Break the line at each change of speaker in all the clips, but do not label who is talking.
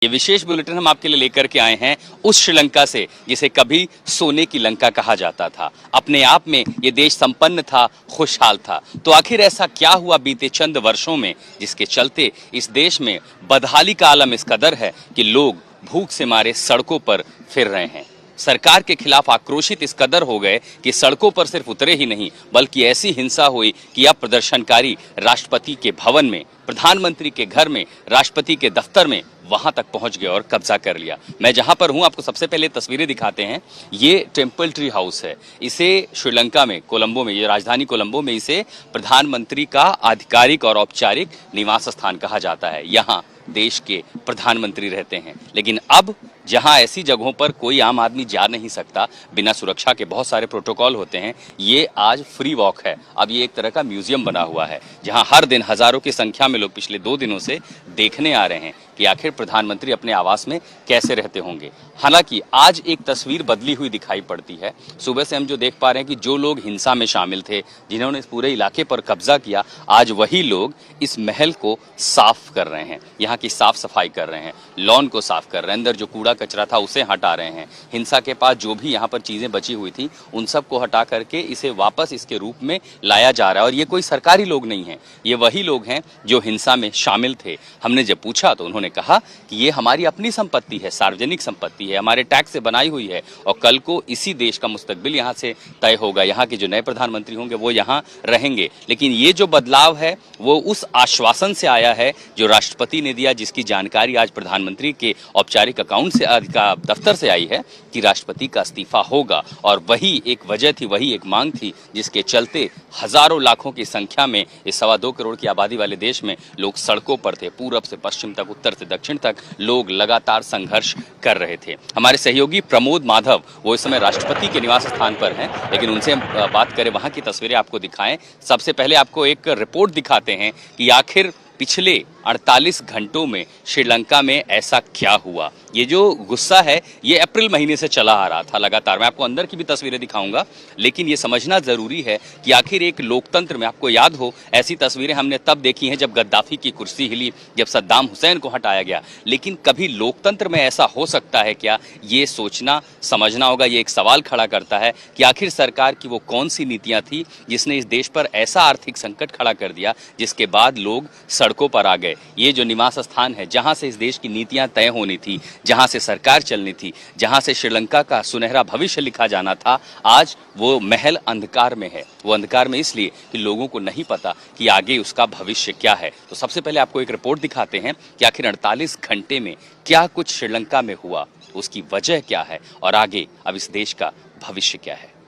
ये विशेष बुलेटिन हम आपके लिए लेकर के आए हैं उस श्रीलंका से जिसे कभी सोने की लंका कहा जाता था। अपने आप में ये देश संपन्न था, खुशहाल था। तो आखिर ऐसा क्या हुआ बीते चंद वर्षों में जिसके चलते इस देश में बदहाली का आलम इस कदर है कि लोग भूख से मारे सड़कों पर फिर रहे हैं। सरकार के खिलाफ आक्रोशित इस कदर हो गए कि सड़कों पर सिर्फ उतरे ही नहीं बल्कि ऐसी हिंसा हुई कि अब प्रदर्शनकारी राष्ट्रपति के भवन में, प्रधानमंत्री के घर में, राष्ट्रपति के दफ्तर में वहां तक पहुंच गए और कब्जा कर लिया। मैं जहां पर हूं आपको सबसे पहले तस्वीरें दिखाते हैं। ये टेम्पल ट्री हाउस है। इसे श्रीलंका में कोलंबो में, ये राजधानी कोलंबो में इसे प्रधानमंत्री का आधिकारिक और औपचारिक निवास स्थान कहा जाता है। यहाँ देश के प्रधानमंत्री रहते हैं। लेकिन अब जहां ऐसी जगहों पर कोई आम आदमी जा नहीं सकता, बिना सुरक्षा के बहुत सारे प्रोटोकॉल होते हैं, ये आज फ्री वॉक है। अब ये एक तरह का म्यूजियम बना हुआ है जहां हर दिन हजारों की संख्या में लोग पिछले 2 दिनों से देखने आ रहे हैं कि आखिर प्रधानमंत्री अपने आवास में कैसे रहते होंगे। हालांकि आज एक तस्वीर बदली हुई दिखाई पड़ती है। सुबह से हम जो देख पा रहे हैं कि जो लोग हिंसा में शामिल थे, जिन्होंने इस पूरे इलाके पर कब्जा किया, आज वही लोग इस महल को साफ कर रहे हैं, यहाँ की साफ सफाई कर रहे हैं, लॉन को साफ कर रहे हैं, अंदर जो कूड़ा कचरा था उसे हटा रहे हैं। हिंसा के पास जो भी यहाँ पर चीजें बची हुई थी उन सब को हटा करके इसे वापस इसके रूप में लाया जा रहा है। और ये कोई सरकारी लोग नहीं है, ये वही लोग हैं जो हिंसा में शामिल थे। हमने जब पूछा तो उन्होंने कहा कि ये हमारी अपनी संपत्ति है, सार्वजनिक संपत्ति है, हमारे टैक्स से बनाई हुई है और कल को इसी देश का मुस्तकबिल यहाँ से तय होगा। यहाँ के जो नए प्रधानमंत्री होंगे वो यहाँ रहेंगे। लेकिन ये जो बदलाव है वो उस आश्वासन से आया है जो राष्ट्रपति ने दिया, जिसकी जानकारी आज प्रधानमंत्री के औपचारिक अकाउंट से का दफ्तर से आई है कि राष्ट्रपति का इस्तीफा होगा। और वही एक वजह थी, वही एक मांग थी जिसके चलते हजारों लाखों की संख्या में इस 2.25 करोड़ की आबादी वाले देश में लोग सड़कों पर थे। पूरब से पश्चिम तक, उत्तर से दक्षिण तक लोग लगातार संघर्ष कर रहे थे। हमारे सहयोगी प्रमोद माधव वो इस समय राष्ट्रपति के निवास स्थान पर हैं, लेकिन उनसे हम बात करें, वहां की तस्वीरें आपको दिखाएं। सबसे पहले आपको एक रिपोर्ट दिखाते हैं कि आखिर पिछले 48 घंटों में श्रीलंका में ऐसा क्या हुआ। ये जो गुस्सा है ये अप्रैल महीने से चला आ रहा था लगातार। मैं आपको अंदर की भी तस्वीरें दिखाऊंगा, लेकिन ये समझना जरूरी है कि आखिर एक लोकतंत्र में, आपको याद हो ऐसी तस्वीरें हमने तब देखी हैं जब गद्दाफी की कुर्सी हिली, जब सद्दाम हुसैन को हटाया गया। लेकिन कभी लोकतंत्र में ऐसा हो सकता है क्या, ये सोचना समझना होगा। ये एक सवाल खड़ा करता है कि आखिर सरकार की वो कौन सी नीतियां थी जिसने इस देश पर ऐसा आर्थिक संकट खड़ा कर दिया जिसके बाद लोग सड़कों पर आ गए। ये जो निवास स्थान है जहां से इस देश की नीतियां तय होनी थी, जहां से सरकार चलनी थी, जहां से श्रीलंका का सुनहरा भविष्य लिखा जाना था, आज वो महल अंधकार में है। वो अंधकार में इसलिए कि लोगों को नहीं पता कि आगे उसका भविष्य क्या है। तो सबसे पहले आपको एक रिपोर्ट दिखाते हैं कि आखिर 48 घंटे में क्या कुछ श्रीलंका में हुआ, उसकी वजह क्या है और आगे अब इस देश का भविष्य क्या है।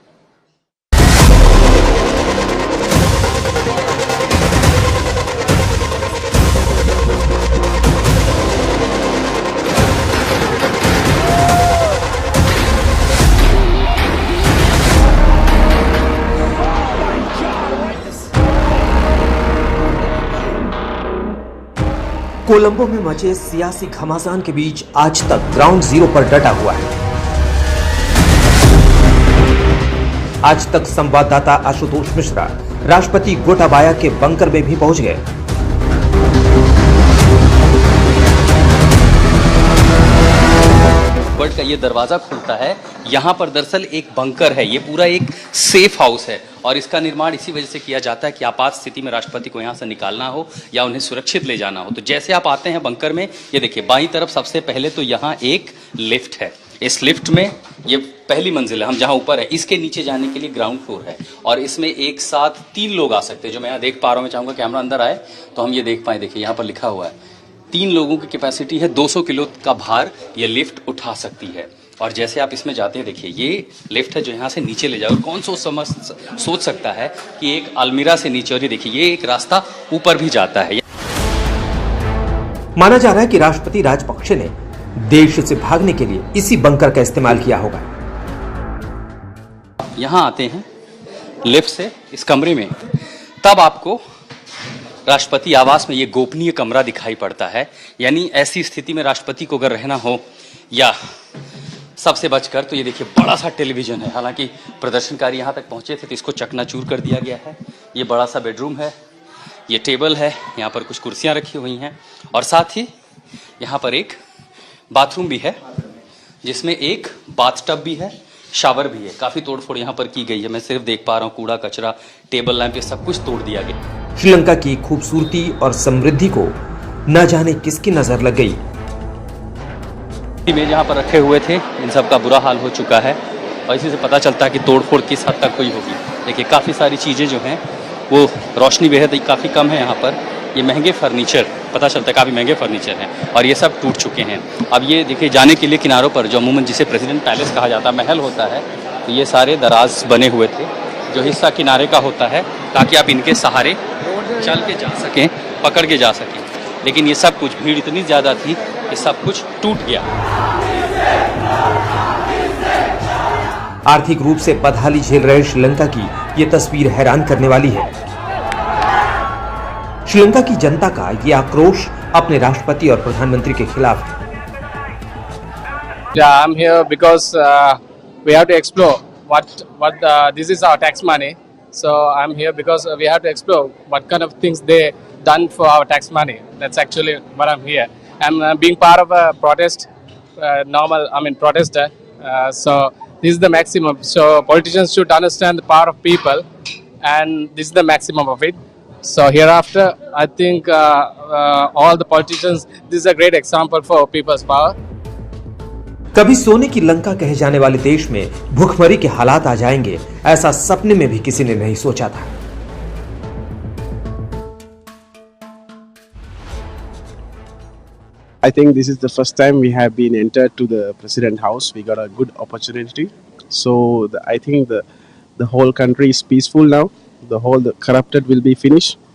कोलंबो में मचे सियासी घमासान के बीच आज तक ग्राउंड जीरो पर डटा हुआ है। आज तक संवाददाता आशुतोष मिश्रा राष्ट्रपति गोटाबाया के बंकर में भी पहुंच गए।
का ये दरवाजा खुलता है, यहाँ पर दरअसल एक बंकर है। ये पूरा एक सेफ हाउस है और इसका निर्माण इसी वजह से किया जाता है कि आपात स्थिति में राष्ट्रपति को यहाँ से निकालना हो या उन्हें सुरक्षित ले जाना हो। तो जैसे आप आते हैं बंकर में, ये देखिए बाईं तरफ सबसे पहले तो यहाँ एक लिफ्ट है। इस लिफ्ट में, ये पहली मंजिल है, हम जहाँ ऊपर है, इसके नीचे जाने के लिए ग्राउंड फ्लोर है और इसमें एक साथ 3 लोग आ सकते हैं। जो मैं यहाँ देख पा रहा हूँ, मैं चाहूँगा कैमरा अंदर आए तो हम ये देख पाए। देखिए यहाँ पर लिखा हुआ है 3 लोगों की कैपेसिटी है, 200 किलो का भार ये लिफ्ट उठा सकती है। और जैसे आप इसमें जाते हैं, देखिए ये लिफ्ट है जो यहाँ से नीचे ले जाओ। कौन सोच सकता है कि एक अलमीरा से नीचे, और ये देखिए ये एक रास्ता ऊपर भी जाता है।
माना जा रहा है कि राष्ट्रपति राजपक्षे ने देश से भागने के लिए इसी बंकर का इस्तेमाल किया होगा।
यहाँ आते हैं लिफ्ट से इस कमरे में, तब आपको राष्ट्रपति आवास में ये गोपनीय कमरा दिखाई पड़ता है। यानी ऐसी स्थिति में राष्ट्रपति को अगर रहना हो या सबसे बचकर, तो ये देखिए बड़ा सा टेलीविजन है। हालांकि प्रदर्शनकारी यहाँ तक पहुंचे थे तो इसको चकनाचूर कर दिया गया है। ये बड़ा सा बेडरूम है, ये टेबल है, यहाँ पर कुछ कुर्सियाँ रखी हुई हैं और साथ ही यहाँ पर एक बाथरूम भी है जिसमें एक बाथटब भी है, शावर भी है। काफी तोड़फोड़ यहाँ पर की गई है। मैं सिर्फ देख पा रहा हूँ कूड़ा कचरा, टेबल लैंप, ये सब कुछ तोड़ दिया गया।
श्रीलंका की खूबसूरती और समृद्धि को न जाने किसकी नजर लग गई।
मेज यहाँ पर रखे हुए थे, इन सब का बुरा हाल हो चुका है और इसी से पता चलता है कि तोड़फोड़ किस हद तक हुई होगी। देखिए काफ़ी सारी चीज़ें जो हैं वो, रोशनी बेहद काफ़ी कम है यहाँ पर। ये महंगे फर्नीचर, पता चलता है काफ़ी महंगे फर्नीचर हैं और ये सब टूट चुके हैं। अब ये देखिए जाने के लिए किनारों पर जो अमूमन जिसे प्रेसिडेंट पैलेस कहा जाता है, महल होता है, तो ये सारे दराज बने हुए थे। जो हिस्सा किनारे का होता है ताकि आप इनके सहारे चल के जा सकें, पकड़ के जा सकें, लेकिन ये सब कुछ, भीड़ इतनी ज़्यादा थी कि सब कुछ टूट गया।
आर्थिक रूप से बदहाली झेल रहे श्रीलंका की ये तस्वीर हैरान करने वाली है। श्रीलंका की जनता का ये आक्रोश अपने राष्ट्रपति और प्रधानमंत्री के खिलाफ है।
Yeah, I'm here because we have to explore what this is our tax money. So I'm here because we have to explore what kind of things they done for our tax money. That's actually what I'm here. I'm being part of a protest, protester. So this is the maximum. So politicians should understand the power of people, and this is the maximum of it. So hereafter, I think all the politicians, this is a great example for people's power.
कभी सोने की लंका कहे जाने वाले देश में भूखमरी के हालात आ जाएंगे, ऐसा सपने में भी किसी ने नहीं सोचा था।
I think this is the first time we have been entered to the President House. We got a good opportunity. So I think the whole country is peaceful now. The corrupted will be finished.